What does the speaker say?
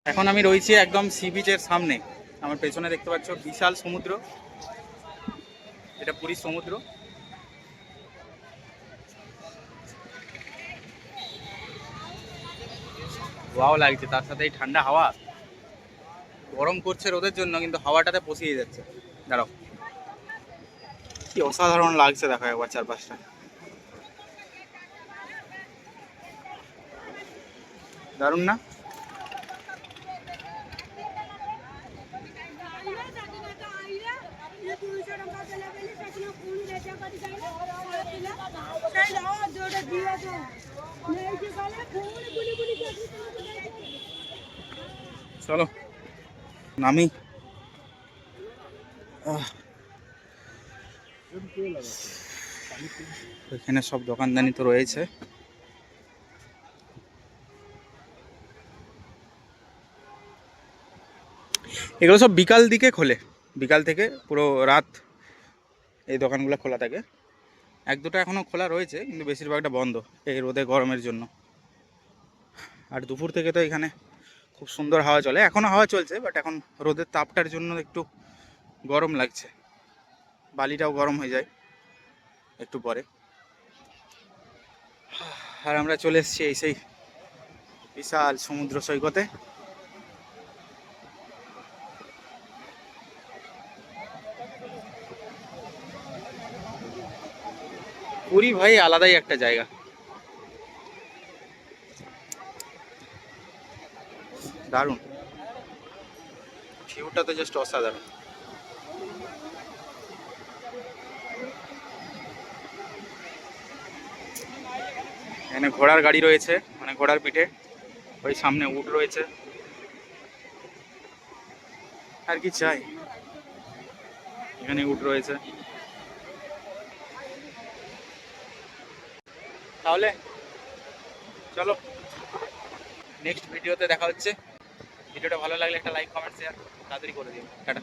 এখন আমি রয়েছি একদম সি বিচের সামনে। আমার পেছনে দেখতে পাচ্ছ বিশাল সমুদ্র, এটা পুরীর সমুদ্র। ওয়াও লাগছে, তার সাথে এই ঠান্ডা হাওয়া। গরম করছে রোদের জন্য, কিন্তু হাওয়াটাতে পচিয়ে যাচ্ছে। দাঁড়াও, কি অসাধারণ লাগছে দেখো একবার চারপাশটা। দারুণ না? চলো নামি। এখানে সব দোকানদানি তো রয়েছে। এগুলো সব বিকাল দিকে খোলে, বিকাল থেকে পুরো রাত এই দোকানগুলো খোলা থাকে। এক দুটো এখনও খোলা রয়েছে, কিন্তু বেশিরভাগটা বন্ধ এই রোদে গরমের জন্য। আর দুপুর থেকে তো এখানে খুব সুন্দর হাওয়া চলে, এখনও হাওয়া চলছে, বাট এখন রোদের তাপটার জন্য একটু গরম লাগছে, বালিটাও গরম হয়ে যায় একটু পরে। আর আমরা চলে এসেছি এই সেই বিশাল সমুদ্র সৈকতে। পুরী ভাই আলাদাই একটা জায়গা, দারুণ ভিউটা তো জাস্ট অসাধারণ। এখানে ঘোড়ার গাড়ি রয়েছে, মানে ঘোড়ার পিঠে, ওই সামনে উট রয়েছে। আর কি চাই, এখানে উট রয়েছে। তাহলে চলো, নেক্সট ভিডিওতে দেখা হচ্ছে। ভিডিওটা ভালো লাগলে একটা লাইক কমেন্ট শেয়ার তাড়াতাড়ি করে দিও। টাটা।